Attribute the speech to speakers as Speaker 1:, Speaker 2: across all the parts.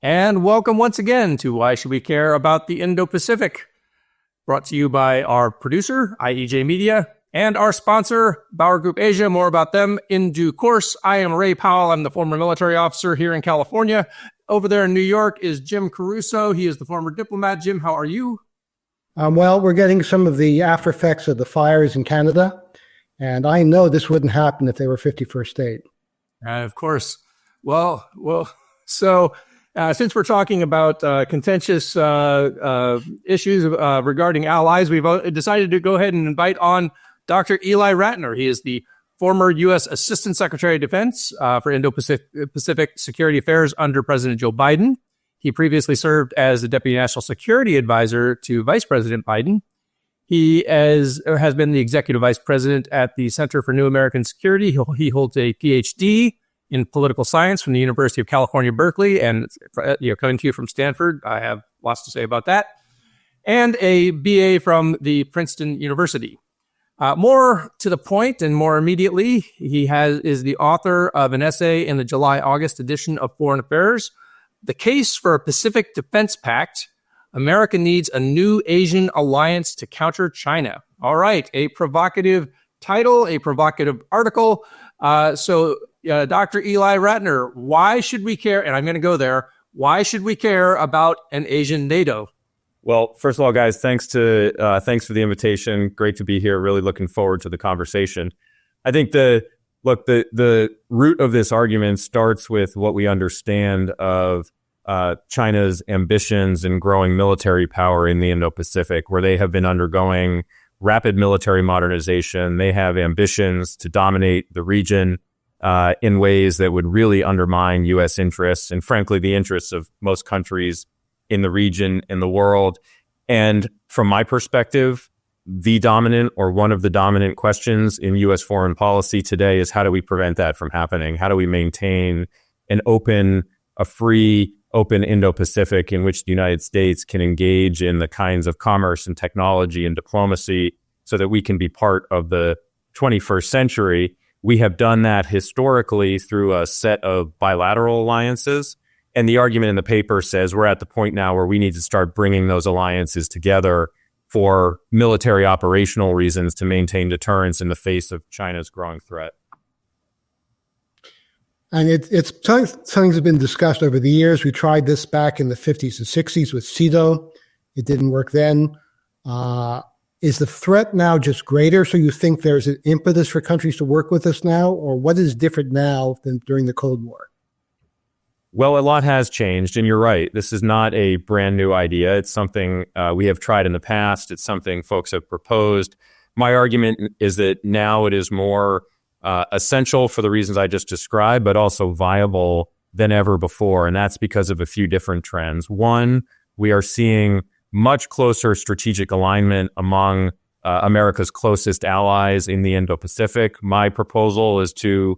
Speaker 1: And welcome once again to Why Should We Care About the Indo-Pacific? Brought to you by our producer, IEJ Media, and our sponsor, Bauer Group Asia. More about them in due course. I am Ray Powell. I'm the former military officer here in California. Over there in New York is Jim Caruso. He is the former diplomat. Jim, how are you?
Speaker 2: Well, we're getting some of the after effects of the fires in Canada. And I know this wouldn't happen if they were 51st state.
Speaker 1: Of course. Well, so since we're talking about contentious issues regarding allies, we've decided to go ahead and invite on Dr. Ely Ratner. He is the former U.S. Assistant Secretary of Defense for Indo-Pacific Security Affairs under President Joe Biden. He previously served as the Deputy National Security Advisor to Vice President Biden. He has been the Executive Vice President at the Center for New American Security. He holds a PhD in political science from the University of California, Berkeley, and coming to you from Stanford. I have lots to say about that. And a BA from the Princeton University. More to the point and more immediately, he is the author of an essay in the July-August edition of Foreign Affairs, The Case for a Pacific Defense Pact. America needs a new Asian alliance to counter China. All right, a provocative title, a provocative article. Dr. Ely Ratner, why should we care? And I'm going to go there. Why should we care about an Asian NATO?
Speaker 3: Well, first of all, guys, thanks for the invitation. Great to be here. Really looking forward to the conversation. I think the root of this argument starts with what we understand of China's ambitions and growing military power in the Indo-Pacific, where they have been undergoing rapid military modernization. They have ambitions to dominate the region in ways that would really undermine U.S. interests and, frankly, the interests of most countries in the region, in the world. And from my perspective, the dominant or one of the dominant questions in U.S. foreign policy today is how do we prevent that from happening? How do we maintain a free, open Indo-Pacific in which the United States can engage in the kinds of commerce and technology and diplomacy so that we can be part of the 21st century? We have done that historically through a set of bilateral alliances. And the argument in the paper says we're at the point now where we need to start bringing those alliances together for military operational reasons to maintain deterrence in the face of China's growing threat.
Speaker 2: And it's something that's been discussed over the years. We tried this back in the 50s and 60s with SEATO. It didn't work then. Is the threat now just greater? So you think there's an impetus for countries to work with us now? Or what is different now than during the Cold War?
Speaker 3: Well, a lot has changed, and you're right. This is not a brand new idea. It's something we have tried in the past. It's something folks have proposed. My argument is that now it is more essential for the reasons I just described, but also viable than ever before, and that's because of a few different trends. One, we are seeing much closer strategic alignment among America's closest allies in the Indo-Pacific. My proposal is to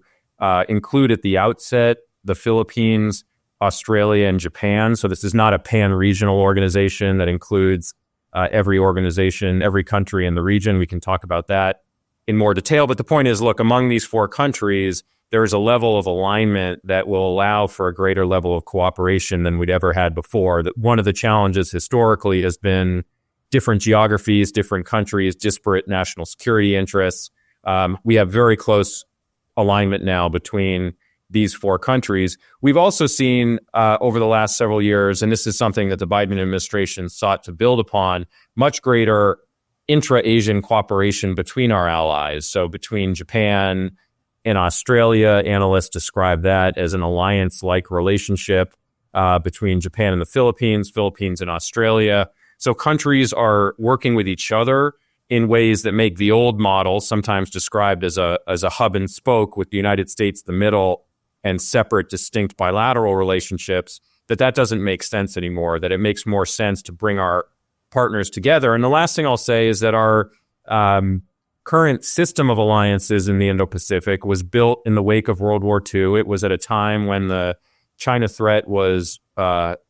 Speaker 3: include at the outset the Philippines, Australia, and Japan. So this is not a pan-regional organization that includes every country in the region. We can talk about that in more detail. But the point is, look, among these four countries, there is a level of alignment that will allow for a greater level of cooperation than we'd ever had before. That one of the challenges historically has been different geographies, different countries, disparate national security interests. We have very close alignment now between these four countries. We've also seen over the last several years, and this is something that the Biden administration sought to build upon, much greater intra-Asian cooperation between our allies. So between Japan and Australia, analysts describe that as an alliance-like relationship between Japan and the Philippines, Philippines and Australia. So countries are working with each other in ways that make the old model, sometimes described as a hub and spoke with the United States the middle and separate, distinct bilateral relationships, that doesn't make sense anymore, that it makes more sense to bring our partners together. And the last thing I'll say is that our current system of alliances in the Indo-Pacific was built in the wake of World War II. It was at a time when the China threat was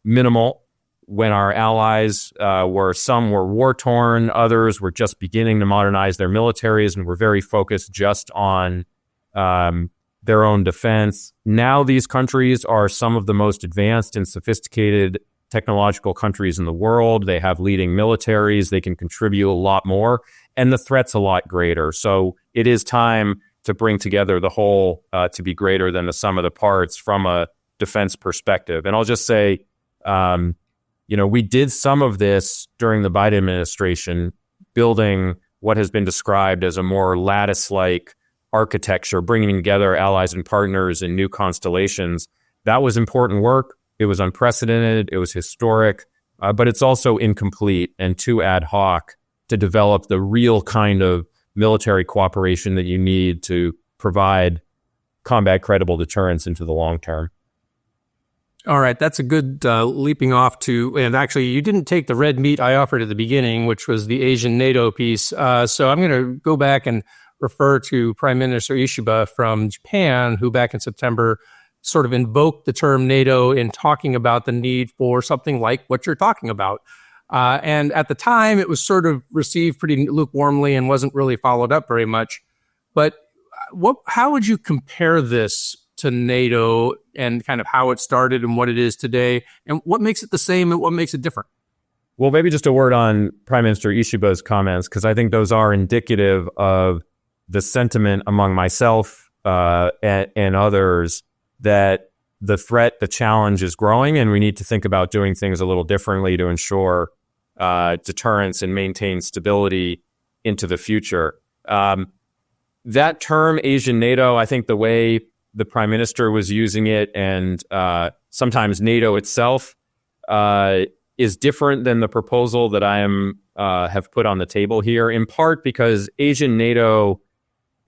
Speaker 3: minimal, when our allies some were war-torn, others were just beginning to modernize their militaries and were very focused just on their own defense. Now these countries are some of the most advanced and sophisticated technological countries in the world. They have leading militaries. They can contribute a lot more, and the threat's a lot greater. So it is time to bring together the whole to be greater than the sum of the parts from a defense perspective. And I'll just say, we did some of this during the Biden administration, building what has been described as a more lattice-like architecture, bringing together allies and partners in new constellations. That was important work. It was unprecedented. It was historic, but it's also incomplete and too ad hoc to develop the real kind of military cooperation that you need to provide combat credible deterrence into the long term.
Speaker 1: All right, that's a good leaping off to, and actually you didn't take the red meat I offered at the beginning, which was the Asian NATO piece. So I'm going to go back and refer to Prime Minister Ishiba from Japan, who back in September sort of invoked the term NATO in talking about the need for something like what you're talking about. And at the time, it was sort of received pretty lukewarmly and wasn't really followed up very much. But how would you compare this to NATO and kind of how it started and what it is today? And what makes it the same and what makes it different?
Speaker 3: Well, maybe just a word on Prime Minister Ishiba's comments, because I think those are indicative of the sentiment among myself and others that the threat, the challenge is growing, and we need to think about doing things a little differently to ensure deterrence and maintain stability into the future. That term, Asian NATO, I think the way the Prime Minister was using it, and sometimes NATO itself, is different than the proposal that I have put on the table here, in part because Asian NATO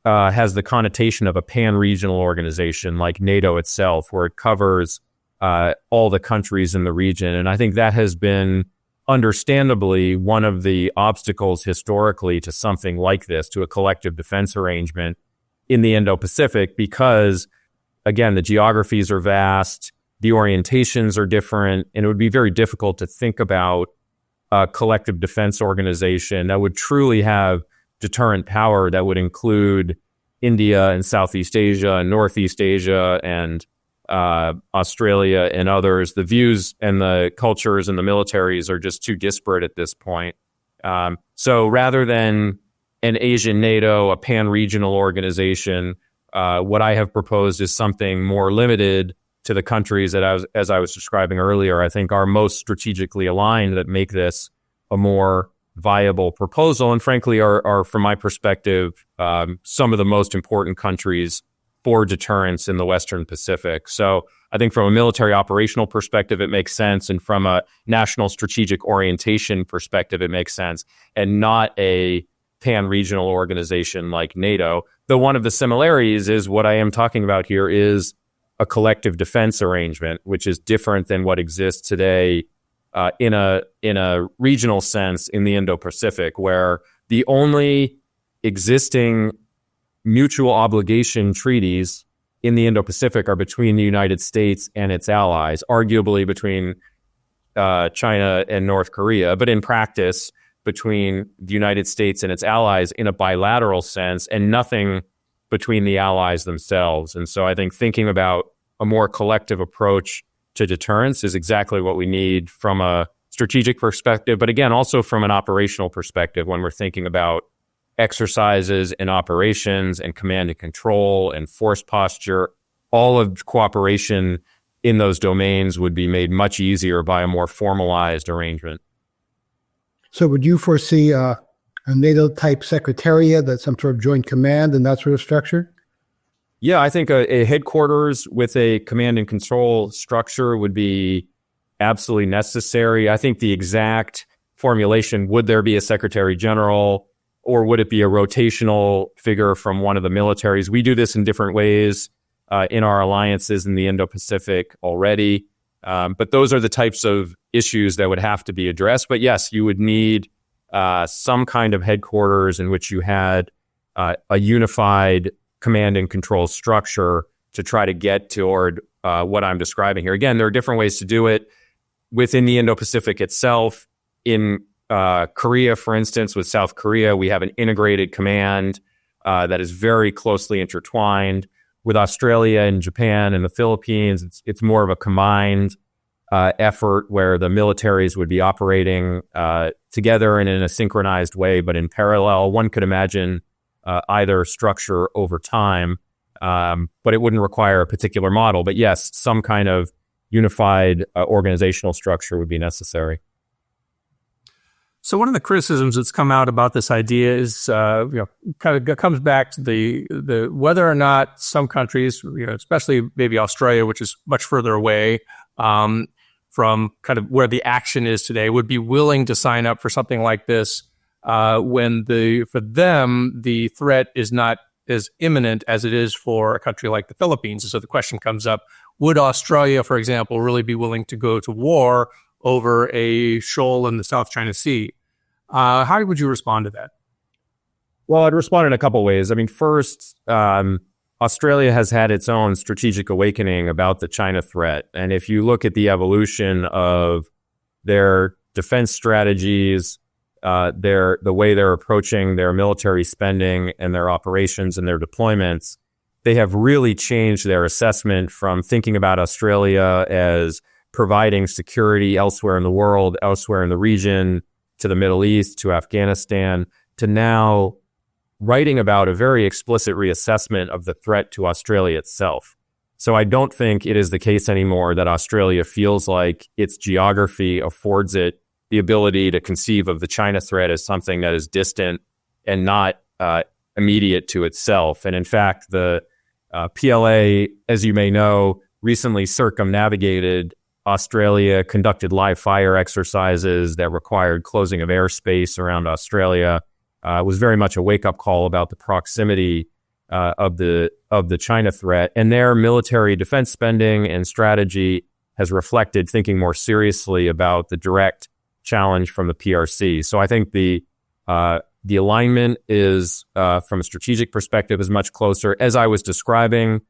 Speaker 3: has the connotation of a pan-regional organization like NATO itself, where it covers all the countries in the region. And I think that has been understandably one of the obstacles historically to something like this, to a collective defense arrangement in the Indo-Pacific, because, again, the geographies are vast, the orientations are different, and it would be very difficult to think about a collective defense organization that would truly have deterrent power that would include India and Southeast Asia and Northeast Asia and Australia and others. The views and the cultures and the militaries are just too disparate at this point. So rather than an Asian NATO, a pan-regional organization, what I have proposed is something more limited to the countries that, as I was describing earlier, I think are most strategically aligned, that make this a more viable proposal, and frankly are from my perspective, some of the most important countries for deterrence in the Western Pacific. So I think from a military operational perspective, it makes sense, and from a national strategic orientation perspective, it makes sense, and not a pan-regional organization like NATO. Though one of the similarities is what I am talking about here is a collective defense arrangement, which is different than what exists today in a regional sense in the Indo-Pacific, where the only existing mutual obligation treaties in the Indo-Pacific are between the United States and its allies, arguably between China and North Korea, but in practice between the United States and its allies in a bilateral sense, and nothing between the allies themselves. And so I think thinking about a more collective approach to deterrence is exactly what we need from a strategic perspective, but again, also from an operational perspective when we're thinking about exercises and operations and command and control and force posture. All of cooperation in those domains would be made much easier by a more formalized arrangement.
Speaker 2: So would you foresee a NATO-type secretariat, that's some sort of joint command and that sort of structure?
Speaker 3: Yeah, I think a headquarters with a command and control structure would be absolutely necessary. I think the exact formulation, would there be a secretary general or would it be a rotational figure from one of the militaries? We do this in different ways in our alliances in the Indo-Pacific already. But those are the types of issues that would have to be addressed. But yes, you would need some kind of headquarters in which you had a unified command and control structure to try to get toward what I'm describing here. Again, there are different ways to do it within the Indo-Pacific itself. In Korea, for instance, with South Korea, we have an integrated command that is very closely intertwined. with Australia and Japan and the Philippines, it's more of a combined effort where the militaries would be operating together and in a synchronized way, but in parallel. One could imagine either structure over time, but it wouldn't require a particular model. But yes, some kind of unified organizational structure would be necessary.
Speaker 1: So one of the criticisms that's come out about this idea is, kind of comes back to the whether or not some countries, especially maybe Australia, which is much further away from kind of where the action is today, would be willing to sign up for something like this when for them the threat is not as imminent as it is for a country like the Philippines. And so the question comes up: would Australia, for example, really be willing to go to war over a shoal in the South China Sea? How would you respond to that?
Speaker 3: Well, I'd respond in a couple ways. I mean, first, Australia has had its own strategic awakening about the China threat. And if you look at the evolution of their defense strategies, the way they're approaching their military spending and their operations and their deployments, they have really changed their assessment from thinking about Australia as providing security elsewhere in the world, elsewhere in the region, to the Middle East, to Afghanistan, to now writing about a very explicit reassessment of the threat to Australia itself. So I don't think it is the case anymore that Australia feels like its geography affords it the ability to conceive of the China threat as something that is distant and not immediate to itself. And in fact, the PLA, as you may know, recently circumnavigated Australia, conducted live fire exercises that required closing of airspace around Australia. It was very much a wake-up call about the proximity of the China threat. And their military defense spending and strategy has reflected thinking more seriously about the direct challenge from the PRC. So I think the alignment is, from a strategic perspective, is much closer. As I was describing,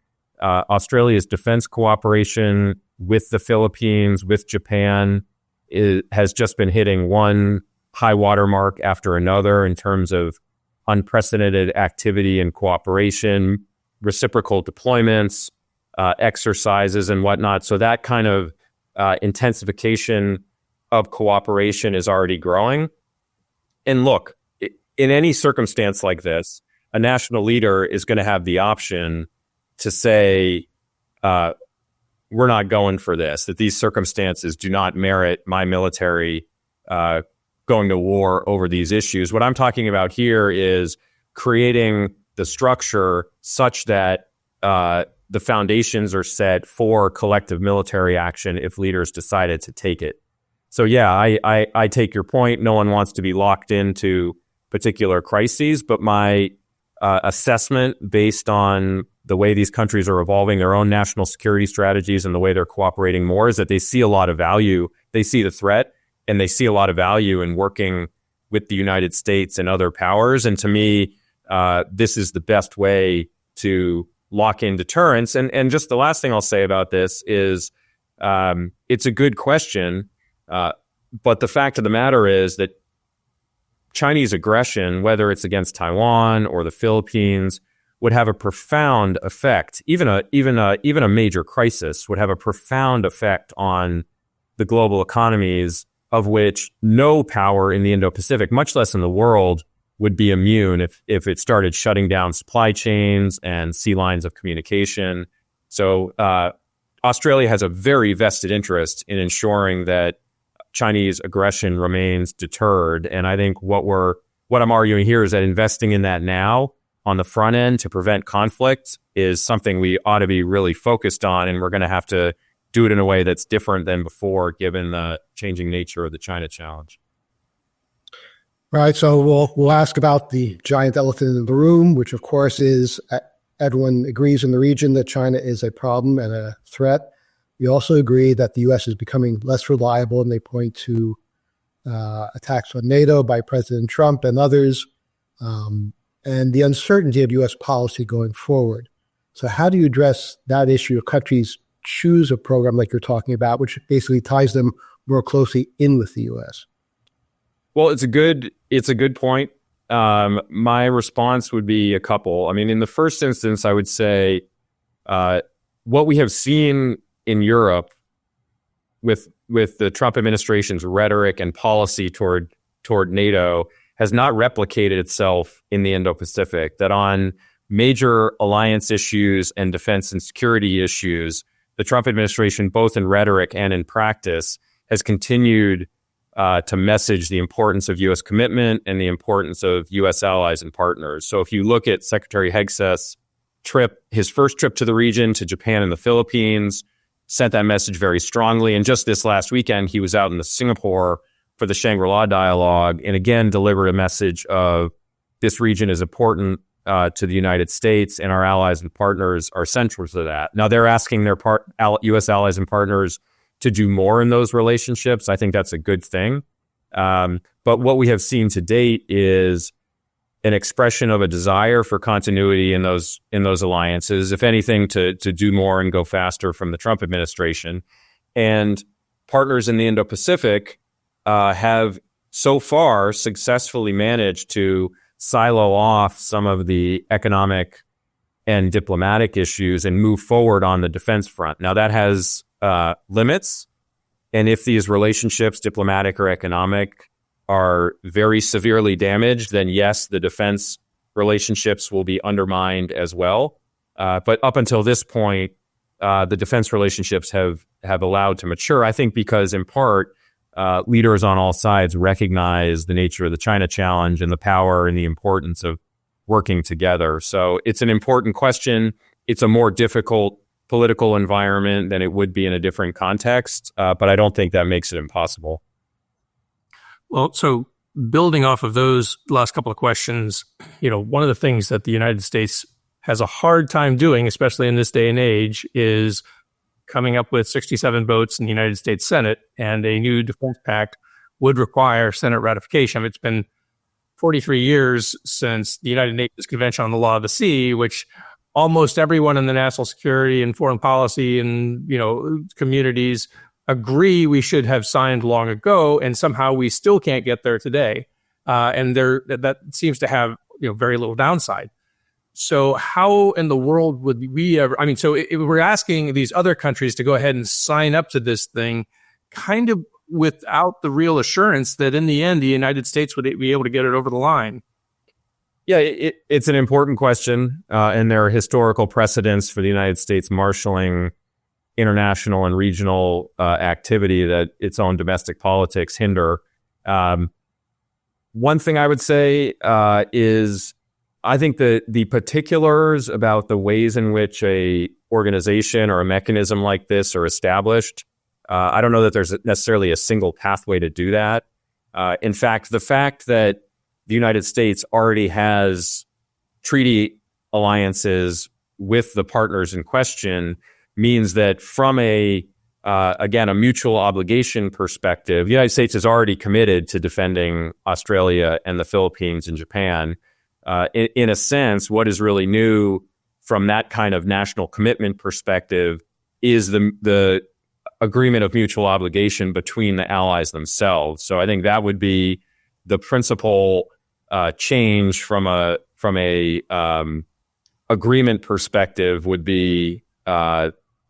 Speaker 3: Australia's defense cooperation with the Philippines, with Japan, has just been hitting one high water mark after another in terms of unprecedented activity and cooperation, reciprocal deployments, exercises and whatnot. So that kind of intensification of cooperation is already growing. And look, in any circumstance like this, a national leader is going to have the option to say, we're not going for this, that these circumstances do not merit my military going to war over these issues. What I'm talking about here is creating the structure such that the foundations are set for collective military action if leaders decided to take it. So yeah, I take your point. No one wants to be locked into particular crises, but my assessment based on the way these countries are evolving their own national security strategies and the way they're cooperating more is that they see a lot of value. They see the threat and they see a lot of value in working with the United States and other powers. And to me, this is the best way to lock in deterrence. And just the last thing I'll say about this is it's a good question, but the fact of the matter is that Chinese aggression, whether it's against Taiwan or the Philippines, would have a profound effect. Even a major crisis would have a profound effect on the global economies, of which no power in the Indo-Pacific, much less in the world, would be immune if it started shutting down supply chains and sea lines of communication. So Australia has a very vested interest in ensuring that Chinese aggression remains deterred. And I think what I'm arguing here is that investing in that now on the front end to prevent conflict is something we ought to be really focused on. And we're going to have to do it in a way that's different than before, given the changing nature of the China challenge.
Speaker 2: Right. So we'll ask about the giant elephant in the room, which of course is everyone agrees in the region that China is a problem and a threat. We also agree that the U.S. is becoming less reliable, and they point to attacks on NATO by President Trump and others, and the uncertainty of U.S. policy going forward. So how do you address that issue of countries choose a program like you're talking about, which basically ties them more closely in with the U.S.?
Speaker 3: Well, it's a good point. My response would be a couple. I mean, in the first instance, I would say What we have seen in Europe with the Trump administration's rhetoric and policy toward NATO has not replicated itself in the Indo-Pacific, that on major alliance issues and defense and security issues, the Trump administration, both in rhetoric and in practice, has continued to message the importance of U.S. commitment and the importance of U.S. allies and partners. So if you look at Secretary Hegseth's trip, his first trip to the region, to Japan and the Philippines, sent that message very strongly. And just this last weekend, he was out in Singapore for the Shangri-La dialogue and again delivered a message of this region is important to the United States, and our allies and partners are central to that. Now, they're asking their U.S. allies and partners to do more in those relationships. I think that's a good thing. But what we have seen to date is an expression of a desire for continuity in those alliances, if anything, to do more and go faster from the Trump administration. And partners in the Indo-Pacific have so far successfully managed to silo off some of the economic and diplomatic issues and move forward on the defense front. Now, that has limits. And if these relationships, diplomatic or economic, are very severely damaged, then yes, the defense relationships will be undermined as well. But up until this point, the defense relationships have allowed to mature, I think, because in part, leaders on all sides recognize the nature of the China challenge and the power and the importance of working together. So it's an important question. It's a more difficult political environment than it would be in a different context, but I don't think that makes it impossible.
Speaker 1: Well, so building off of those last couple of questions, one of the things that the United States has a hard time doing, especially in this day and age, is coming up with 67 votes in the United States Senate, and a new Defense Pact would require Senate ratification. It's been 43 years since the United Nations Convention on the Law of the Sea, which almost everyone in the national security and foreign policy and communities agree we should have signed long ago, and somehow we still can't get there today. And that seems to have very little downside. So how in the world would we ever, we're asking these other countries to go ahead and sign up to this thing kind of without the real assurance that in the end, the United States would be able to get it over the line.
Speaker 3: Yeah, it's an important question. And there are historical precedents for the United States marshaling international and regional activity that its own domestic politics hinder. One thing I would say is I think that the particulars about the ways in which a organization or a mechanism like this are established, I don't know that there's necessarily a single pathway to do that. In fact, the fact that the United States already has treaty alliances with the partners in question means that from a mutual obligation perspective, the United States is already committed to defending Australia and the Philippines and Japan. In a sense, what is really new from that kind of national commitment perspective is the agreement of mutual obligation between the allies themselves. So I think that would be the principal change from a agreement perspective would be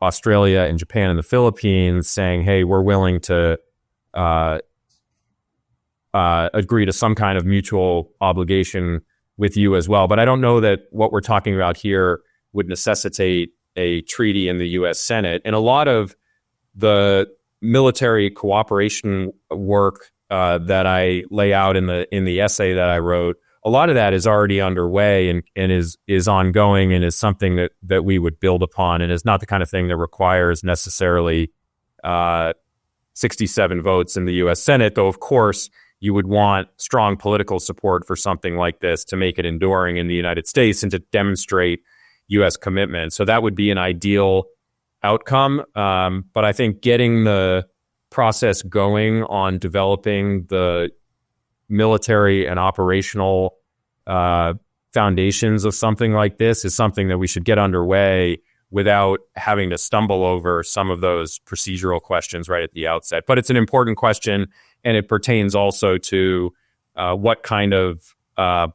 Speaker 3: Australia and Japan and the Philippines saying, hey, we're willing to agree to some kind of mutual obligation with you as well. But I don't know that what we're talking about here would necessitate a treaty in the U.S. Senate. And a lot of the military cooperation work that I lay out in the essay that I wrote, a lot of that is already underway and is ongoing and is something that we would build upon, and is not the kind of thing that requires necessarily 67 votes in the U.S. Senate, though, of course, you would want strong political support for something like this to make it enduring in the United States and to demonstrate U.S. commitment. So that would be an ideal outcome. But I think getting the process going on developing the military and operational foundations of something like this is something that we should get underway without having to stumble over some of those procedural questions right at the outset. But it's an important question, and it pertains also to what kind of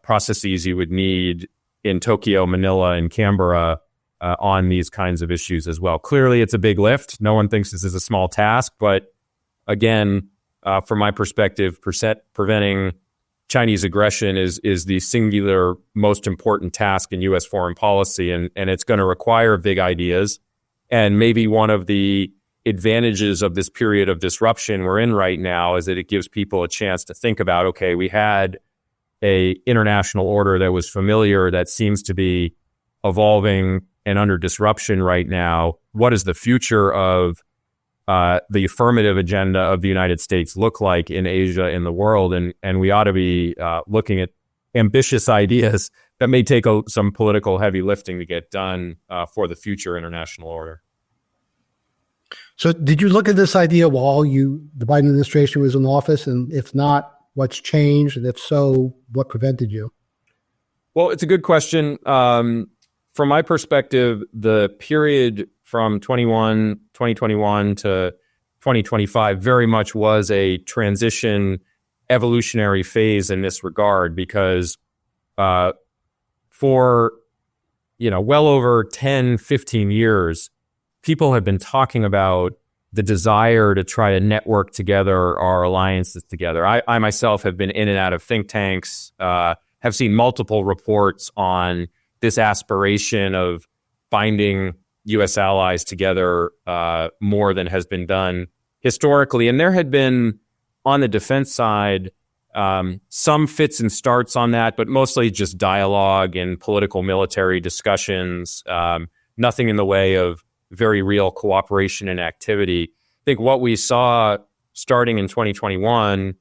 Speaker 3: processes you would need in Tokyo, Manila, and Canberra on these kinds of issues as well. Clearly, it's a big lift. No one thinks this is a small task, but again, from my perspective, preventing Chinese aggression is the singular most important task in U.S. foreign policy, and it's going to require big ideas. And maybe one of the advantages of this period of disruption we're in right now is that it gives people a chance to think about, okay, we had a international order that was familiar that seems to be evolving and under disruption right now. What does the future of the affirmative agenda of the United States look like in Asia, in the world? And we ought to be looking at ambitious ideas that may take some political heavy lifting to get done for the future international order.
Speaker 2: So did you look at this idea while the Biden administration was in office? And if not, what's changed? And if so, what prevented you?
Speaker 3: Well, it's a good question. From my perspective, the period from 2021 to 2025 very much was a transition evolutionary phase in this regard, because for well over 10, 15 years, people have been talking about the desire to try to network together our alliances together. I myself have been in and out of think tanks, have seen multiple reports on this aspiration of binding U.S. allies together more than has been done historically. And there had been, on the defense side, some fits and starts on that, but mostly just dialogue and political military discussions, nothing in the way of very real cooperation and activity. I think what we saw starting in 2021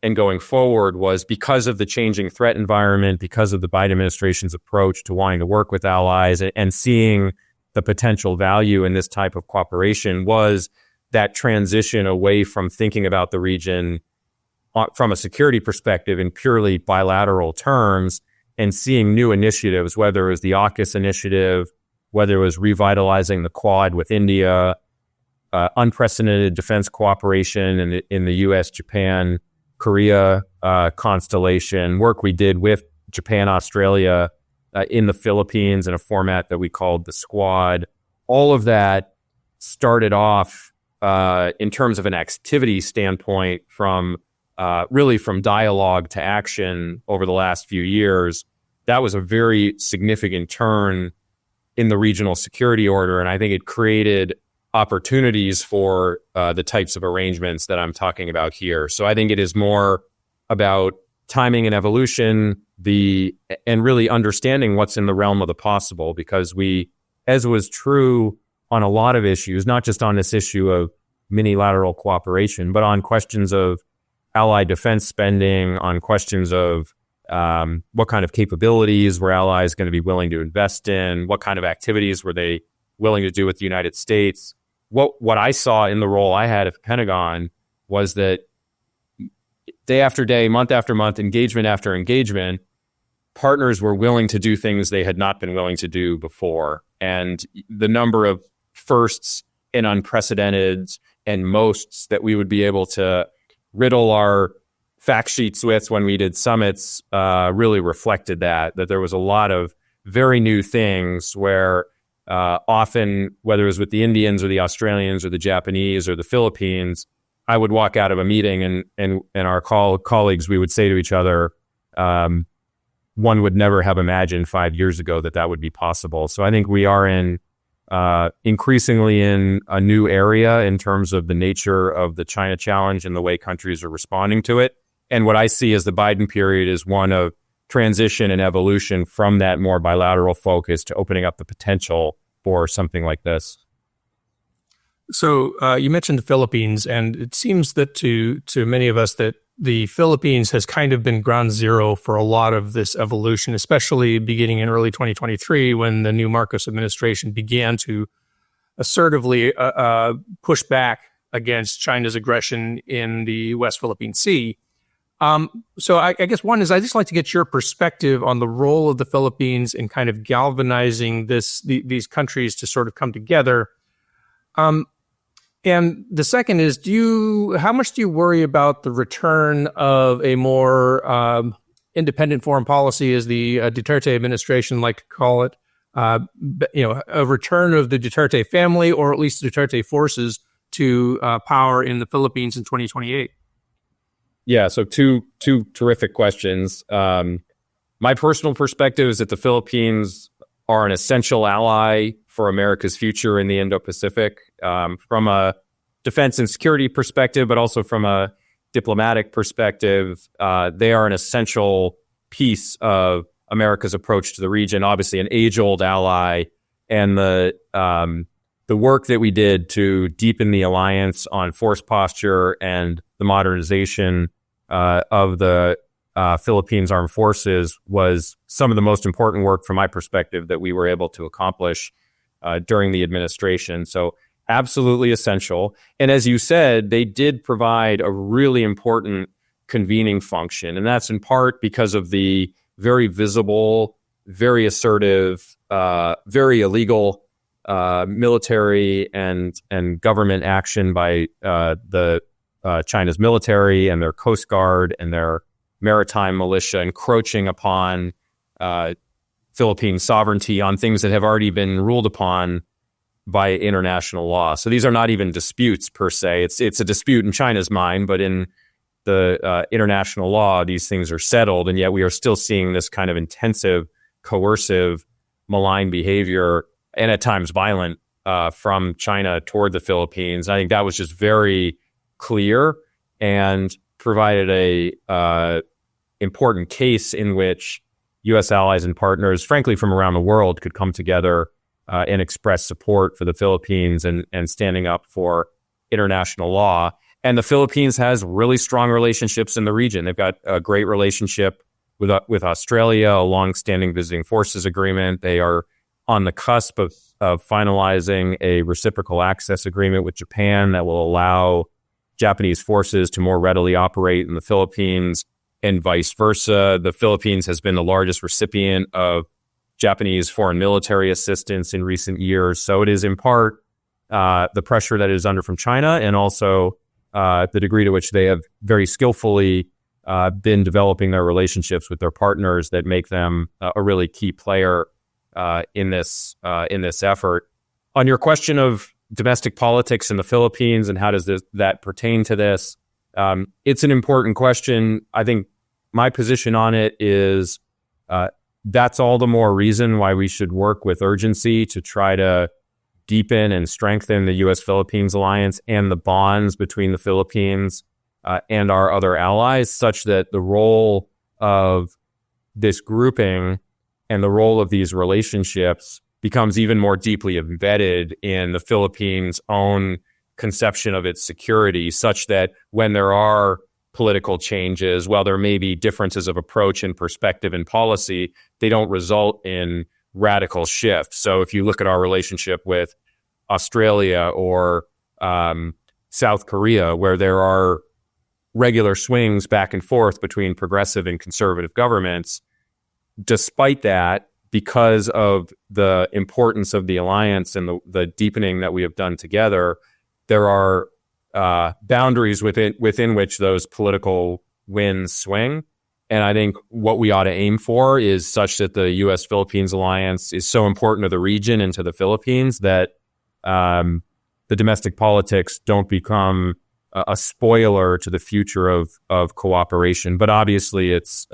Speaker 3: and going forward was, because of the changing threat environment, because of the Biden administration's approach to wanting to work with allies and seeing the potential value in this type of cooperation, was that transition away from thinking about the region from a security perspective in purely bilateral terms and seeing new initiatives, whether it was the AUKUS initiative, whether it was revitalizing the Quad with India, unprecedented defense cooperation in the U.S., Japan, Korea constellation, work we did with Japan, Australia, in the Philippines in a format that we called the Squad. All of that started off in terms of an activity standpoint from dialogue to action over the last few years. That was a very significant turn in the regional security order, and I think it created opportunities for the types of arrangements that I'm talking about here. So I think it is more about timing and evolution, and really understanding what's in the realm of the possible, because we, as was true on a lot of issues, not just on this issue of minilateral cooperation, but on questions of allied defense spending, on questions of what kind of capabilities were allies going to be willing to invest in, what kind of activities were they willing to do with the United States. What I saw in the role I had at the Pentagon was that day after day, month after month, engagement after engagement, partners were willing to do things they had not been willing to do before. And the number of firsts and unprecedented and mosts that we would be able to riddle our fact sheets with when we did summits really reflected that there was a lot of very new things where often, whether it was with the Indians or the Australians or the Japanese or the Philippines, I would walk out of a meeting and our colleagues, we would say to each other, one would never have imagined 5 years ago that would be possible. So I think we are increasingly in a new area in terms of the nature of the China challenge and the way countries are responding to it. And what I see as the Biden period is one of transition and evolution from that more bilateral focus to opening up the potential for something like this.
Speaker 1: So you mentioned the Philippines, and it seems that to many of us that the Philippines has kind of been ground zero for a lot of this evolution, especially beginning in early 2023 when the new Marcos administration began to assertively push back against China's aggression in the West Philippine Sea. So I guess one is I'd just like to get your perspective on the role of the Philippines in kind of galvanizing these countries to sort of come together. And the second is, how much do you worry about the return of a more independent foreign policy, as the Duterte administration like to call it, a return of the Duterte family, or at least the Duterte forces, to power in the Philippines in 2028?
Speaker 3: Yeah, so two terrific questions. My personal perspective is that the Philippines are an essential ally for America's future in the Indo-Pacific, from a defense and security perspective, but also from a diplomatic perspective. They are an essential piece of America's approach to the region, obviously an age-old ally, and the work that we did to deepen the alliance on force posture and the modernization of the Philippines Armed Forces was some of the most important work from my perspective that we were able to accomplish during the administration. So absolutely essential. And as you said, they did provide a really important convening function. And that's in part because of the very visible, very assertive, very illegal military and government action by the China's military and their Coast Guard and their maritime militia encroaching upon Philippine sovereignty on things that have already been ruled upon by international law. So these are not even disputes per se. It's a dispute in China's mind, but in the international law, these things are settled, and yet we are still seeing this kind of intensive, coercive, malign behavior, and at times violent, from China toward the Philippines. I think that was just very clear and provided a important case in which U.S. allies and partners, frankly, from around the world, could come together and express support for the Philippines and standing up for international law. And the Philippines has really strong relationships in the region. They've got a great relationship with Australia, a long-standing visiting forces agreement. They are on the cusp of finalizing a reciprocal access agreement with Japan that will allow Japanese forces to more readily operate in the Philippines and vice versa. The Philippines has been the largest recipient of Japanese foreign military assistance in recent years. So it is in part the pressure that it is under from China, and also the degree to which they have very skillfully been developing their relationships with their partners that make them a really key player in this effort. On your question of domestic politics in the Philippines and how does that pertain to this, it's an important question. I think my position on it is that's all the more reason why we should work with urgency to try to deepen and strengthen the U.S.-Philippines alliance and the bonds between the Philippines and our other allies, such that the role of this grouping and the role of these relationships becomes even more deeply embedded in the Philippines' own conception of its security, such that when there are political changes, while there may be differences of approach and perspective and policy, they don't result in radical shifts. So if you look at our relationship with Australia or South Korea, where there are regular swings back and forth between progressive and conservative governments, despite that, because of the importance of the alliance and the deepening that we have done together, there are boundaries within which those political winds swing. And I think what we ought to aim for is such that the U.S.-Philippines alliance is so important to the region and to the Philippines that the domestic politics don't become a spoiler to the future of cooperation. But obviously, it's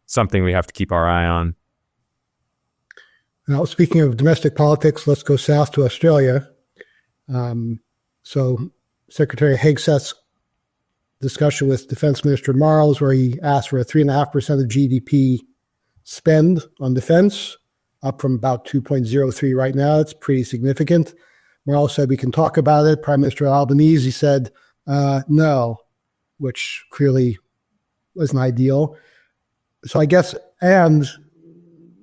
Speaker 3: something we have to keep our eye on.
Speaker 2: Now, speaking of domestic politics, let's go south to Australia. So Secretary Hegseth's discussion with Defense Minister Marles, where he asked for a 3.5% of GDP spend on defense, up from about 2.03 right now. It's pretty significant. Marles said we can talk about it. Prime Minister Albanese said no, which clearly wasn't ideal. So I guess, and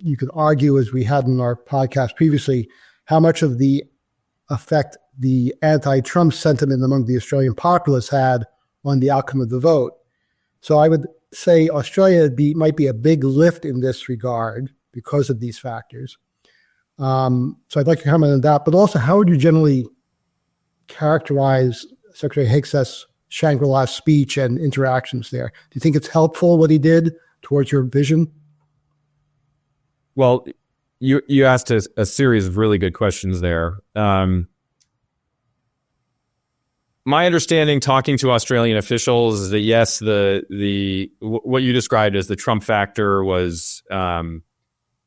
Speaker 2: you could argue, as we had in our podcast previously, how much of the effect the anti-Trump sentiment among the Australian populace had on the outcome of the vote. So I would say Australia might be a big lift in this regard because of these factors. So I'd like to comment on that, but also how would you generally characterize Secretary Hegseth's Shangri-La speech and interactions there? Do you think it's helpful what he did towards your vision?
Speaker 3: Well, you asked a series of really good questions there. My understanding, talking to Australian officials, is that yes, the what you described as the Trump factor was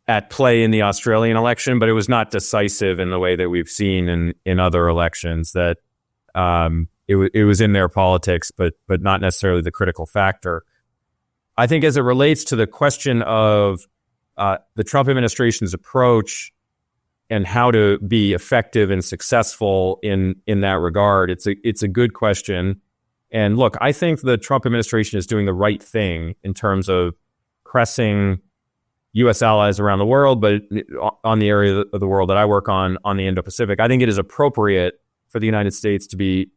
Speaker 3: at play in the Australian election, but it was not decisive in the way that we've seen in other elections. That it was in their politics, but not necessarily the critical factor. I think as it relates to the question of the Trump administration's approach and how to be effective and successful in that regard, it's a good question. And look, I think the Trump administration is doing the right thing in terms of pressing U.S. allies around the world, but on the area of the world that I work on the Indo-Pacific. I think it is appropriate for the United States to be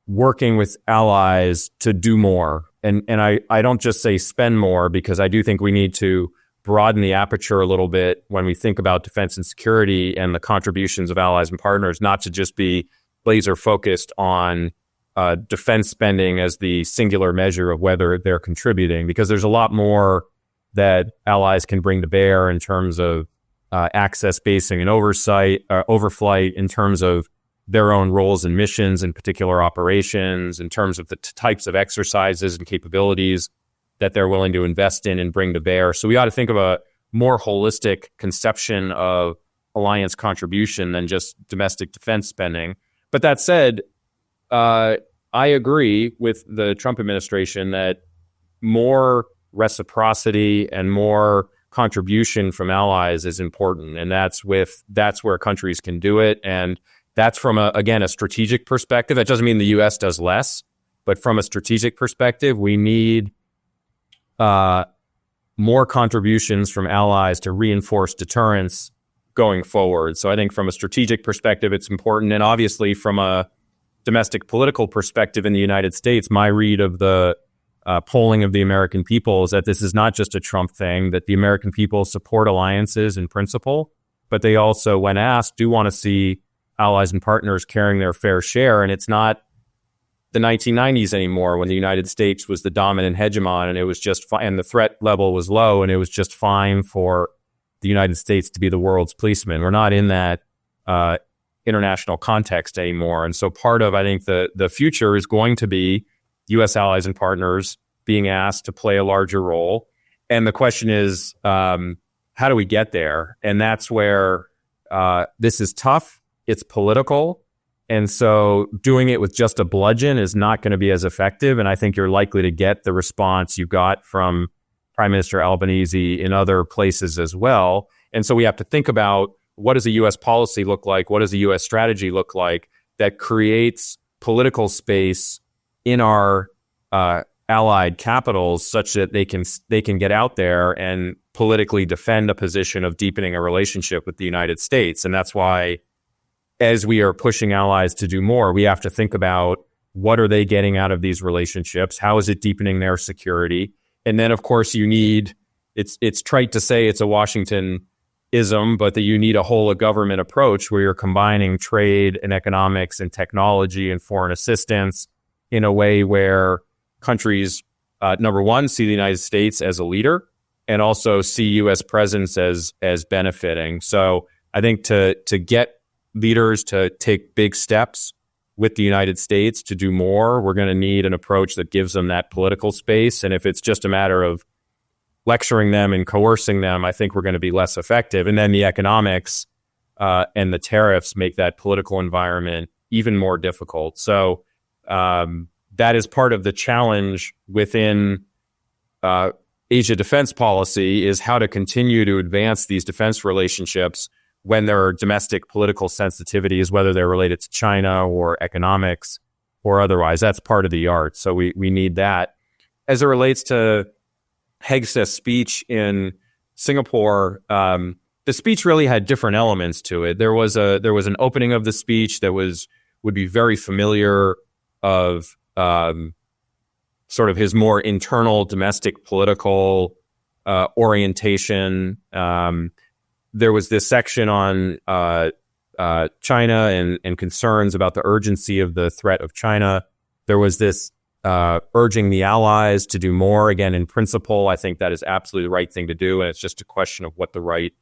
Speaker 3: working with allies to do more. And I don't just say spend more, because I do think we need to broaden the aperture a little bit when we think about defense and security and the contributions of allies and partners, not to just be laser focused on defense spending as the singular measure of whether they're contributing, because there's a lot more that allies can bring to bear in terms of access, basing, and overflight, in terms of their own roles and missions in particular operations, in terms of the types of exercises and capabilities that they're willing to invest in and bring to bear. So we ought to think of a more holistic conception of alliance contribution than just domestic defense spending. But that said, I agree with the Trump administration that more reciprocity and more contribution from allies is important. And that's where countries can do it. And that's from, a strategic perspective. That doesn't mean the U.S. does less, but from a strategic perspective, we need more contributions from allies to reinforce deterrence going forward. So I think from a strategic perspective, it's important. And obviously from a domestic political perspective in the United States, my read of the polling of the American people is that this is not just a Trump thing, that the American people support alliances in principle, but they also, when asked, do want to see allies and partners carrying their fair share. And it's not the 1990s anymore, when the United States was the dominant hegemon and it was just fine, and the threat level was low, and it was just fine for the United States to be the world's policeman. We're not in that international context anymore. And so part of, I think, the future is going to be U.S. allies and partners being asked to play a larger role. And the question is, how do we get there? And that's where this is tough. It's political. And so doing it with just a bludgeon is not going to be as effective. And I think you're likely to get the response you got from Prime Minister Albanese in other places as well. And so we have to think about, what does a U.S. policy look like? What does a U.S. strategy look like that creates political space in our allied capitals such that they can get out there and politically defend a position of deepening a relationship with the United States? And that's why, as we are pushing allies to do more, we have to think about, what are they getting out of these relationships? How is it deepening their security? And then, of course, you need, it's trite to say it's a Washington-ism, but that you need a whole of government approach where you're combining trade and economics and technology and foreign assistance in a way where countries, number one, see the United States as a leader, and also see U.S. presence as benefiting. So I think to get leaders to take big steps with the United States to do more, we're going to need an approach that gives them that political space. And if it's just a matter of lecturing them and coercing them, I think we're going to be less effective. And then the economics and the tariffs make that political environment even more difficult. So that is part of the challenge within Asia defense policy, is how to continue to advance these defense relationships when there are domestic political sensitivities, whether they're related to China or economics or otherwise. That's part of the art. So we need that. As it relates to Hegseth's speech in Singapore, the speech really had different elements to it. There was an opening of the speech that would be very familiar of sort of his more internal domestic political orientation. There was this section on China and concerns about the urgency of the threat of China. There was this urging the allies to do more. Again, in principle, I think that is absolutely the right thing to do, and it's just a question of what the right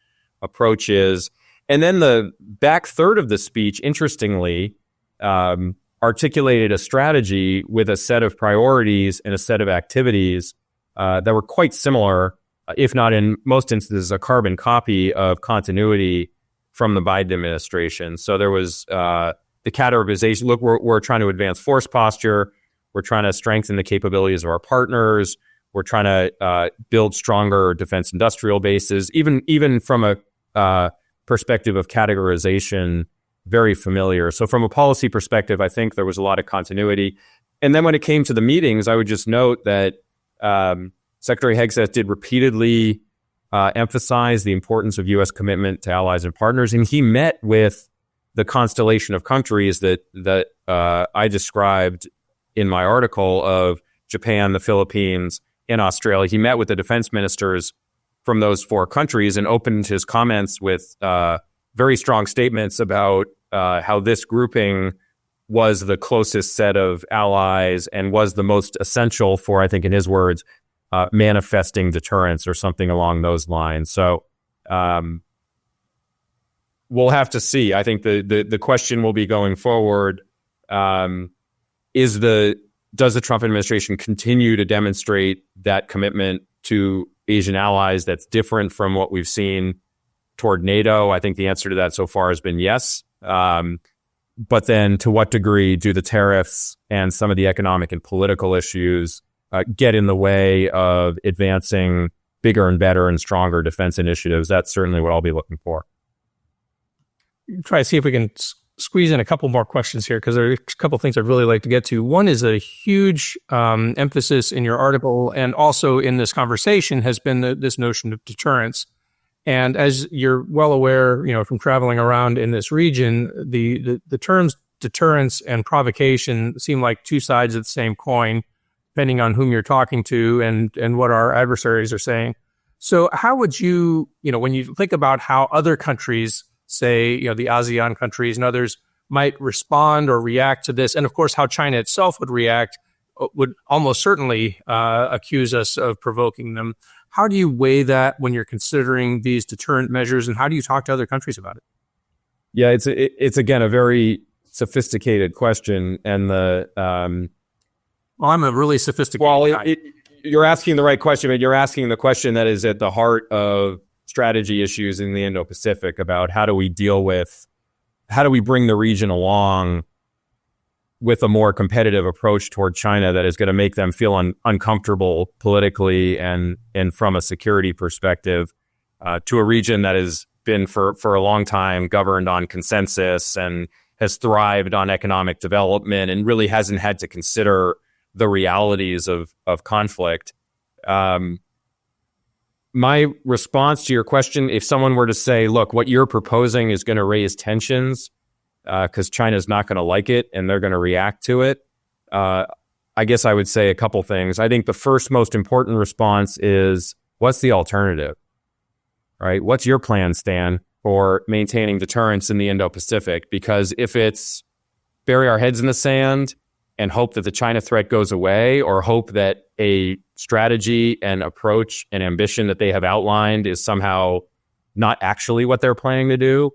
Speaker 3: approach is. And then the back third of the speech, interestingly, articulated a strategy with a set of priorities and a set of activities that were quite similar, if not in most instances, a carbon copy of continuity from the Biden administration. So there was the categorization. Look, we're trying to advance force posture. We're trying to strengthen the capabilities of our partners. We're trying to build stronger defense industrial bases, even from a perspective of categorization, very familiar. So from a policy perspective, I think there was a lot of continuity. And then when it came to the meetings, I would just note that Secretary Hegseth did repeatedly emphasize the importance of U.S. commitment to allies and partners. And he met with the constellation of countries that I described in my article of Japan, the Philippines, and Australia. He met with the defense ministers from those four countries and opened his comments with very strong statements about how this grouping was the closest set of allies and was the most essential for, I think in his words, manifesting deterrence or something along those lines. So we'll have to see. I think the question will be going forward, does the Trump administration continue to demonstrate that commitment to Asian allies that's different from what we've seen toward NATO? I think the answer to that so far has been yes. But then to what degree do the tariffs and some of the economic and political issues get in the way of advancing bigger and better and stronger defense initiatives? That's certainly what I'll be looking for.
Speaker 1: Try to see if we can squeeze in a couple more questions here, because there are a couple things I'd really like to get to. One is a huge emphasis in your article and also in this conversation has been this notion of deterrence. And as you're well aware, from traveling around in this region, the terms deterrence and provocation seem like two sides of the same coin, depending on whom you're talking to and what our adversaries are saying. So how would you, when you think about how other countries, say, the ASEAN countries and others might respond or react to this, and of course how China itself would react, would almost certainly accuse us of provoking them. How do you weigh that when you're considering these deterrent measures, and how do you talk to other countries about it?
Speaker 3: Yeah, it's again a very sophisticated question, and
Speaker 1: I'm a really sophisticated guy.
Speaker 3: You're asking the right question, but you're asking the question that is at the heart of strategy issues in the Indo-Pacific about how do we bring the region along with a more competitive approach toward China that is going to make them feel uncomfortable politically and from a security perspective to a region that has been for a long time governed on consensus and has thrived on economic development and really hasn't had to consider the realities of conflict. My response to your question, if someone were to say, look, what you're proposing is going to raise tensions because China's not going to like it and they're going to react to it, I guess I would say a couple things. I think the first most important response is, what's the alternative? Right? What's your plan, Stan, for maintaining deterrence in the Indo-Pacific? Because if it's bury our heads in the sand and hope that the China threat goes away, or hope that a strategy and approach and ambition that they have outlined is somehow not actually what they're planning to do,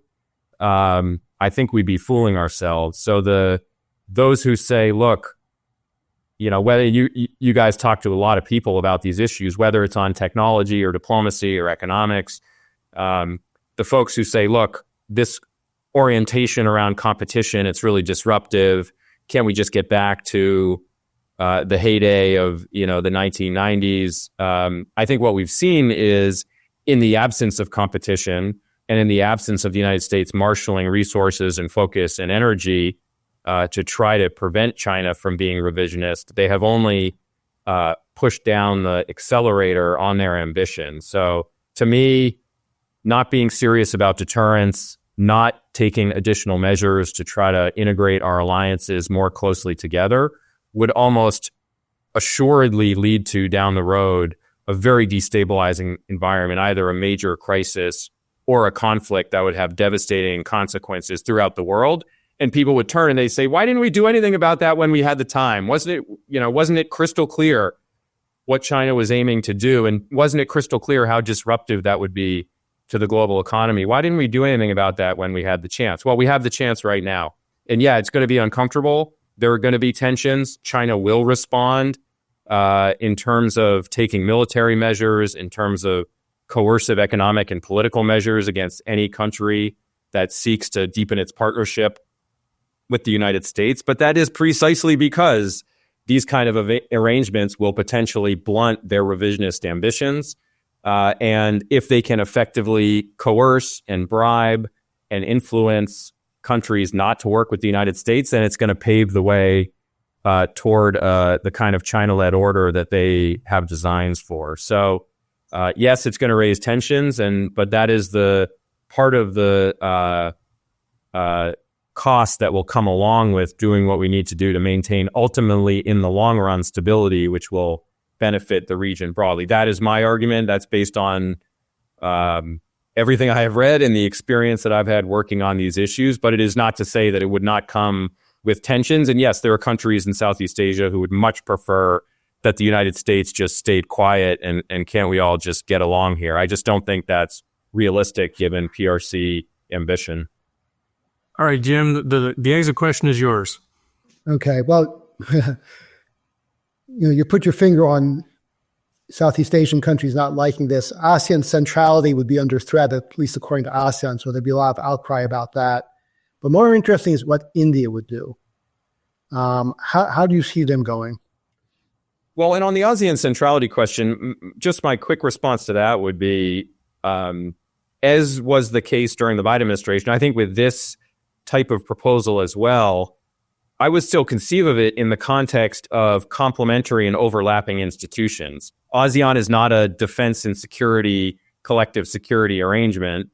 Speaker 3: I think we'd be fooling ourselves. So those who say, look, whether you guys talk to a lot of people about these issues, whether it's on technology or diplomacy or economics, the folks who say, look, this orientation around competition, it's really disruptive. Can't we just get back to the heyday of the 1990s? I think what we've seen is, in the absence of competition and in the absence of the United States marshaling resources and focus and energy to try to prevent China from being revisionist, they have only pushed down the accelerator on their ambition. So to me, not being serious about deterrence, not taking additional measures to try to integrate our alliances more closely together would almost assuredly lead to, down the road, a very destabilizing environment, either a major crisis or a conflict that would have devastating consequences throughout the world, And people would turn and they say, why didn't we do anything about that when we had the time? Wasn't it crystal clear what China was aiming to do? And wasn't it crystal clear how disruptive that would be to the global economy? Why didn't we do anything about that when we had the chance? Well, we have the chance right now. And yeah, it's going to be uncomfortable. There are going to be tensions. China will respond in terms of taking military measures, in terms of coercive economic and political measures against any country that seeks to deepen its partnership with the United States. But that is precisely because these kind of arrangements will potentially blunt their revisionist ambitions. And if they can effectively coerce and bribe and influence countries not to work with the United States, then it's going to pave the way toward the kind of China-led order that they have designs for. So, yes, it's going to raise tensions, but that is the part of the cost that will come along with doing what we need to do to maintain ultimately in the long run stability, which will benefit the region broadly. That is my argument. That's based on everything I have read and the experience that I've had working on these issues. But it is not to say that it would not come with tensions. And yes, there are countries in Southeast Asia who would much prefer that the United States just stayed quiet and can't we all just get along here? I just don't think that's realistic given PRC ambition.
Speaker 1: All right, Jim, the exit question is yours.
Speaker 2: Okay, well, you put your finger on Southeast Asian countries not liking this. ASEAN centrality would be under threat, at least according to ASEAN, so there'd be a lot of outcry about that. But more interesting is what India would do. How do you see them going?
Speaker 3: Well, and on the ASEAN centrality question, just my quick response to that would be, as was the case during the Biden administration, I think with this type of proposal as well, I would still conceive of it in the context of complementary and overlapping institutions. ASEAN is not a defense and security, collective security arrangement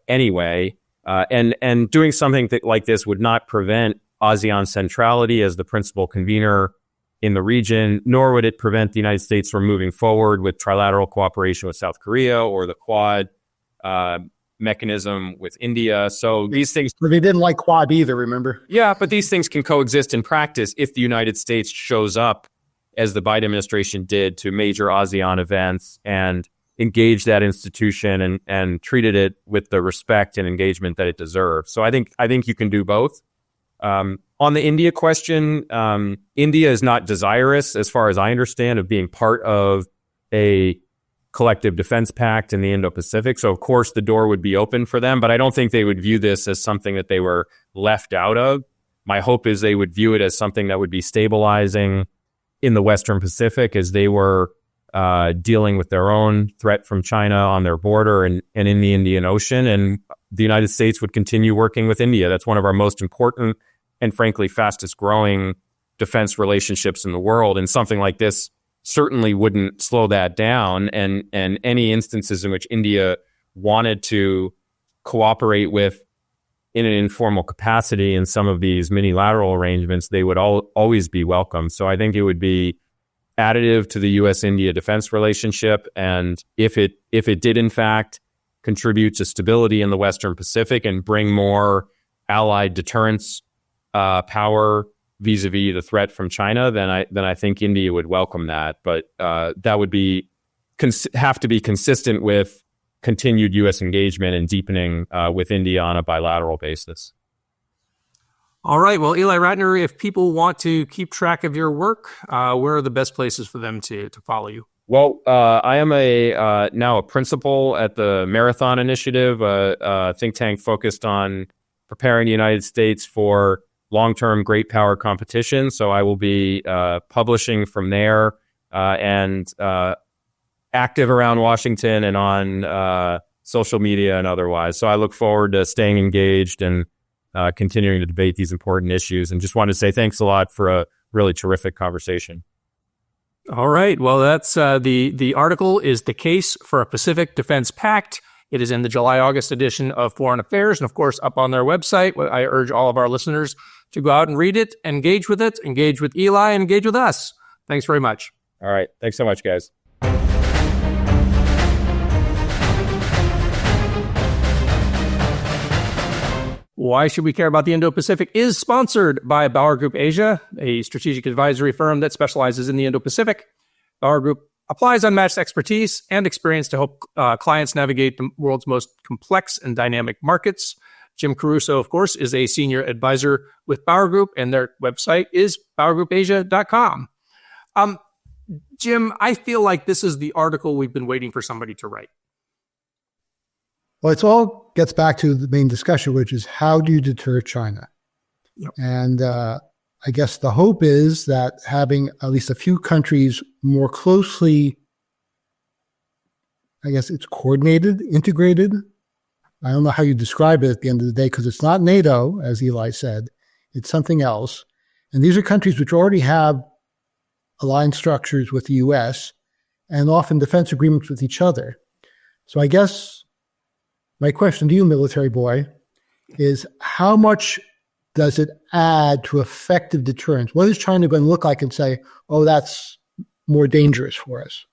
Speaker 3: anyway. And doing something like this would not prevent ASEAN centrality as the principal convener in the region, nor would it prevent the United States from moving forward with trilateral cooperation with South Korea or the Quad mechanism with India. So these things...
Speaker 2: But they didn't like Quad either, remember?
Speaker 3: Yeah, but these things can coexist in practice if the United States shows up, as the Biden administration did, to major ASEAN events and engage that institution and treated it with the respect and engagement that it deserves. So I think you can do both. On the India question, India is not desirous, as far as I understand, of being part of a collective defense pact in the Indo-Pacific. So, of course, the door would be open for them, but I don't think they would view this as something that they were left out of. My hope is they would view it as something that would be stabilizing in the Western Pacific as they were dealing with their own threat from China on their border and in the Indian Ocean. And the United States would continue working with India. That's one of our most important and, frankly, fastest growing defense relationships in the world. And something like this certainly wouldn't slow that down. And any instances in which India wanted to cooperate with in an informal capacity in some of these minilateral arrangements, they would always be welcome. So I think it would be additive to the U.S.-India defense relationship. And if it did, in fact, contribute to stability in the Western Pacific and bring more allied deterrence power vis-a-vis the threat from China, then I think India would welcome that. But that would have to be consistent with continued U.S. engagement and deepening with India on a bilateral basis.
Speaker 1: All right. Well, Ely Ratner, if people want to keep track of your work, where are the best places for them to follow you?
Speaker 3: Well, I am now a principal at the Marathon Initiative, a think tank focused on preparing the United States for long-term great power competition. So I will be publishing from there and active around Washington and on social media and otherwise. So I look forward to staying engaged and continuing to debate these important issues. And just wanted to say thanks a lot for a really terrific conversation.
Speaker 1: All right. Well, that's the article is The Case for a Pacific Defense Pact. It is in the July-August edition of Foreign Affairs and, of course, up on their website. I urge all of our listeners to go out and read it, engage with Ely, and engage with us. Thanks very much.
Speaker 3: All right. Thanks so much, guys.
Speaker 1: Why Should We Care About the Indo-Pacific is sponsored by Bauer Group Asia, a strategic advisory firm that specializes in the Indo-Pacific. Bauer Group applies unmatched expertise and experience to help clients navigate the world's most complex and dynamic markets. Jim Caruso, of course, is a senior advisor with Bauer Group, and their website is BauerGroupAsia.com. Jim, I feel like this is the article we've been waiting for somebody to write.
Speaker 2: Well, it all gets back to the main discussion, which is how do you deter China?
Speaker 1: Yep.
Speaker 2: And I guess the hope is that having at least a few countries more closely, I guess it's coordinated, integrated. I don't know how you describe it at the end of the day, because it's not NATO, as Ely said. It's something else. And these are countries which already have alliance structures with the U.S. and often defense agreements with each other. So I guess my question to you, military boy, is how much does it add to effective deterrence? What is China going to look like and say, oh, that's more dangerous for us?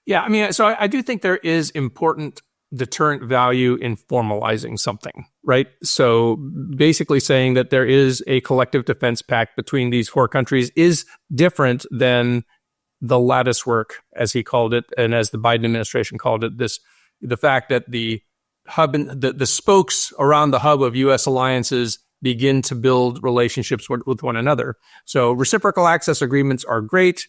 Speaker 1: Yeah, I mean, so I do think there is important deterrent value in formalizing something, right? So basically saying that there is a collective defense pact between these four countries is different than the lattice work, as he called it, and as the Biden administration called it, the fact that the hub and the spokes around the hub of U.S. alliances begin to build relationships with one another. So reciprocal access agreements are great.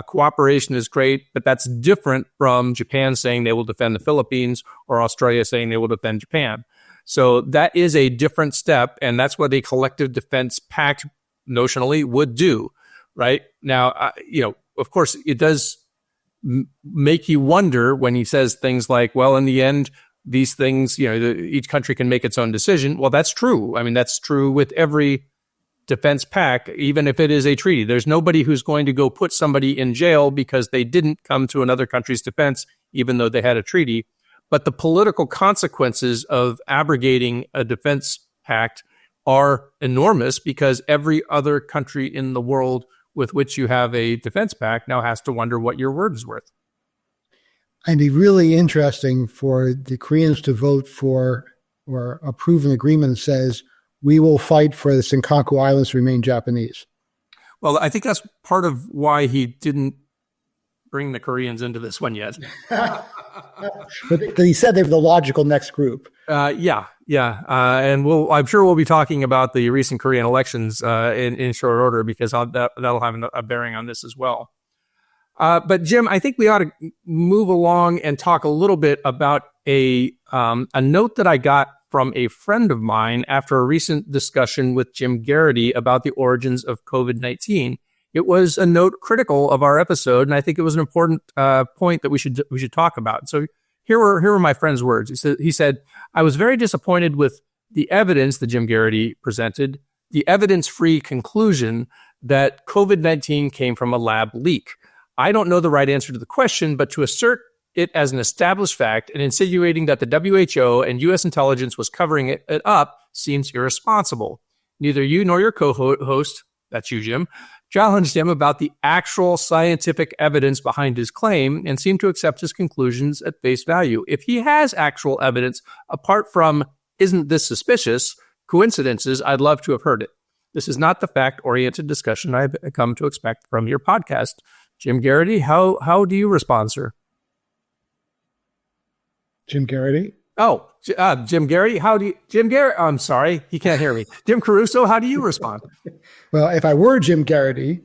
Speaker 1: Cooperation is great, but that's different from Japan saying they will defend the Philippines or Australia saying they will defend Japan. So that is a different step, and that's what a collective defense pact notionally would do, right? Now, of course, it does make you wonder when he says things like, well, in the end, these things, each country can make its own decision. Well, that's true. I mean, that's true with every defense pact, even if it is a treaty. There's nobody who's going to go put somebody in jail because they didn't come to another country's defense, even though they had a treaty. But the political consequences of abrogating a defense pact are enormous because every other country in the world with which you have a defense pact now has to wonder what your word is worth.
Speaker 2: And it'd be really interesting for the Koreans to vote for or approve an agreement that says, we will fight for the Senkaku Islands to remain Japanese.
Speaker 1: Well, I think that's part of why he didn't bring the Koreans into this one yet.
Speaker 2: But he said they were the logical next group.
Speaker 1: Yeah. And I'm sure we'll be talking about the recent Korean elections in short order because that'll have a bearing on this as well. But Jim, I think we ought to move along and talk a little bit about a note that I got from a friend of mine after a recent discussion with Jim Garrity about the origins of COVID-19. It was a note critical of our episode, and I think it was an important point that we should talk about. So here were my friend's words. He said, I was very disappointed with the evidence that Jim Garrity presented, the evidence-free conclusion that COVID-19 came from a lab leak. I don't know the right answer to the question, but to assert it as an established fact and insinuating that the WHO and U.S. intelligence was covering it up seems irresponsible. Neither you nor your co-host, that's you, Jim, challenged him about the actual scientific evidence behind his claim and seemed to accept his conclusions at face value. If he has actual evidence, apart from, isn't this suspicious, coincidences, I'd love to have heard it. This is not the fact-oriented discussion I've come to expect from your podcast. Jim Garrity, how do you respond, sir?
Speaker 2: Jim Garrity?
Speaker 1: Oh, Jim Garrity, I'm sorry, he can't hear me. Jim Caruso, how do you respond?
Speaker 2: Well, if I were Jim Garrity,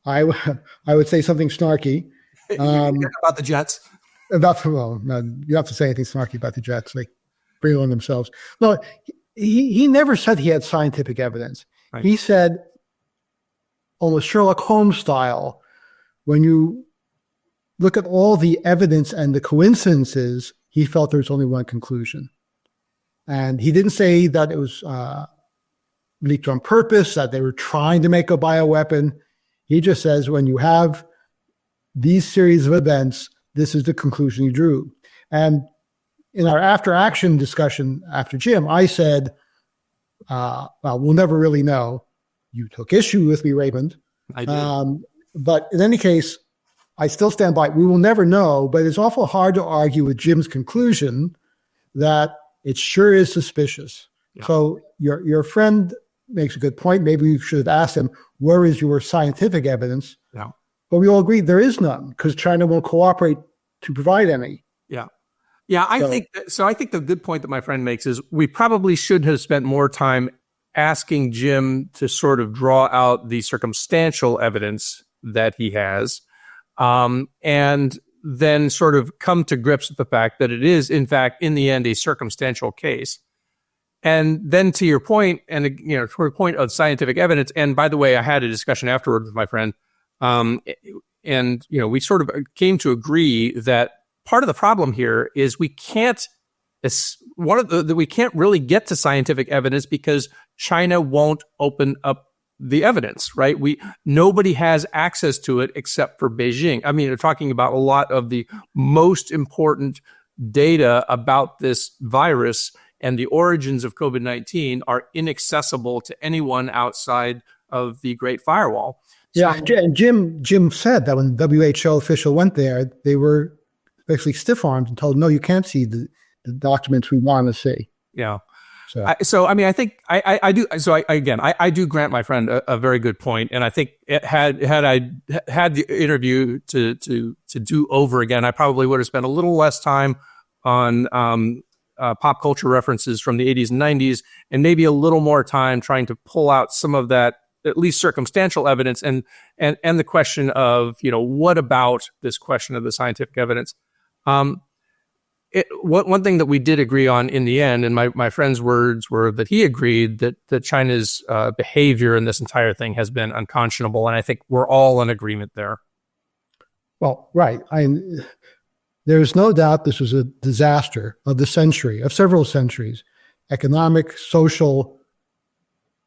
Speaker 2: I would say something snarky.
Speaker 1: About the Jets?
Speaker 2: No, you don't have to say anything snarky about the Jets. They bring on themselves. No, he never said he had scientific evidence. Right. He said, almost Sherlock Holmes style, when you look at all the evidence and the coincidences, he felt there was only one conclusion. And he didn't say that it was leaked on purpose, that they were trying to make a bioweapon. He just says, when you have these series of events, this is the conclusion he drew. And in our after-action discussion after Jim, I said, well, we'll never really know. You took issue with me, Raymond.
Speaker 1: I did.
Speaker 2: But in any case, I still stand by. We will never know, but it's awful hard to argue with Jim's conclusion that it sure is suspicious.
Speaker 1: Yeah.
Speaker 2: So your friend makes a good point. Maybe you should have asked him, where is your scientific evidence?
Speaker 1: Yeah.
Speaker 2: But we all agree there is none because China won't cooperate to provide any.
Speaker 1: Yeah. Yeah, I think the good point that my friend makes is we probably should have spent more time asking Jim to sort of draw out the circumstantial evidence that he has, and then sort of come to grips with the fact that it is, in fact, in the end, a circumstantial case. And then to your point, and to your point of scientific evidence, and by the way, I had a discussion afterward with my friend, and we sort of came to agree that part of the problem here is we can't really get to scientific evidence because China won't open up the evidence, right? Nobody has access to it except for Beijing. I mean, they're talking about a lot of the most important data about this virus and the origins of COVID-19 are inaccessible to anyone outside of the Great Firewall.
Speaker 2: Yeah, and Jim said that when the WHO official went there, they were basically stiff-armed and told, no, you can't see the documents we want to see.
Speaker 1: Yeah. I think I do. So I do grant my friend a very good point, and I think had I had the interview to do over again, I probably would have spent a little less time on pop culture references from the 80s and 90s, and maybe a little more time trying to pull out some of that at least circumstantial evidence and the question of what about this question of the scientific evidence. One thing that we did agree on in the end, and my friend's words were that he agreed that China's behavior in this entire thing has been unconscionable, and I think we're all in agreement there.
Speaker 2: Well, right. There's no doubt this was a disaster of the century, of several centuries, economic, social,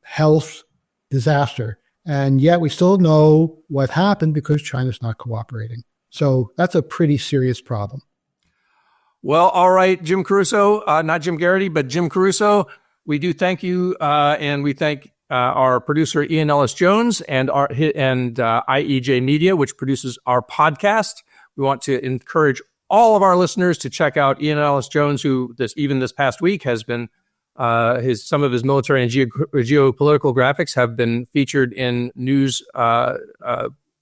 Speaker 2: health disaster, and yet we still know what happened because China's not cooperating. So that's a pretty serious problem.
Speaker 1: Well, all right, Jim Caruso, not Jim Garrity, but Jim Caruso, we do thank you, and we thank our producer, Ian Ellis Jones, and IEJ Media, which produces our podcast. We want to encourage all of our listeners to check out Ian Ellis Jones, who this past week has been, some of his military and geopolitical graphics have been featured in news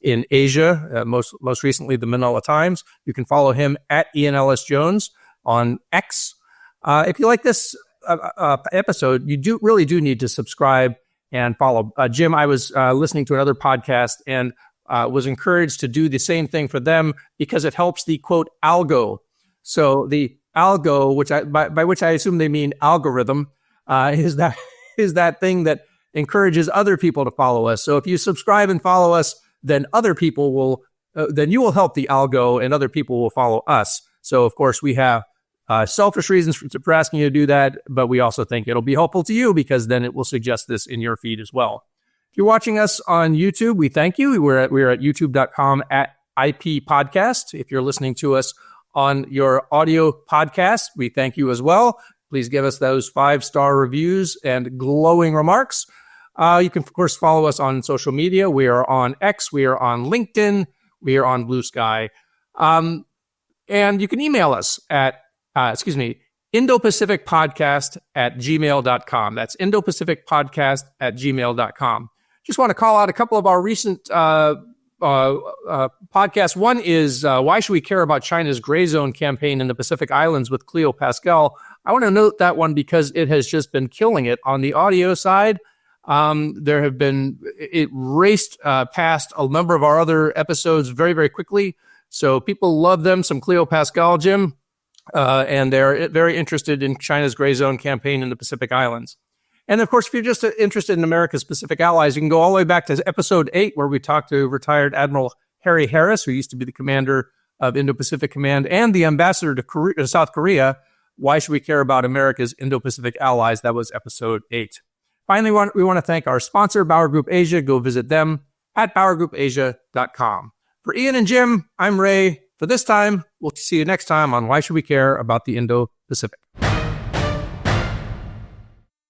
Speaker 1: in Asia, most recently the Manila Times. You can follow him at Ian Ellis Jones on X. If you like this episode, you really do need to subscribe and follow. Jim, I was listening to another podcast and was encouraged to do the same thing for them because it helps the, quote, algo. So the algo, by which I assume they mean algorithm, is that thing that encourages other people to follow us. So if you subscribe and follow us, then other people will, then you will help the algo and other people will follow us. So of course we have selfish reasons for asking you to do that, but we also think it'll be helpful to you because then it will suggest this in your feed as well. If you're watching us on YouTube, we thank you. We're at youtube.com at IP Podcast. If you're listening to us on your audio podcast, we thank you as well. Please give us those 5-star reviews and glowing remarks. You can, of course, follow us on social media. We are on X. We are on LinkedIn. We are on Blue Sky. And you can email us at, Indo-Pacific Podcast@gmail.com. That's Indo-Pacific Podcast@gmail.com. Just want to call out a couple of our recent podcasts. One is Why Should We Care About China's Gray Zone Campaign in the Pacific Islands with Cleo Pascal. I want to note that one because it has just been killing it on the audio side. It raced past a number of our other episodes very, very quickly. So people love them, some Cleo Pascal, Jim, and they're very interested in China's Gray Zone Campaign in the Pacific Islands. And of course, if you're just interested in America's Pacific allies, you can go all the way back to episode 8, where we talked to retired Admiral Harry Harris, who used to be the commander of Indo-Pacific Command and the ambassador to South Korea. Why should we care about America's Indo-Pacific allies? That was episode 8. Finally, we want to thank our sponsor, Bauer Group Asia. Go visit them at BauerGroupAsia.com. For Ian and Jim, I'm Ray. For this time, we'll see you next time on Why Should We Care About the Indo-Pacific.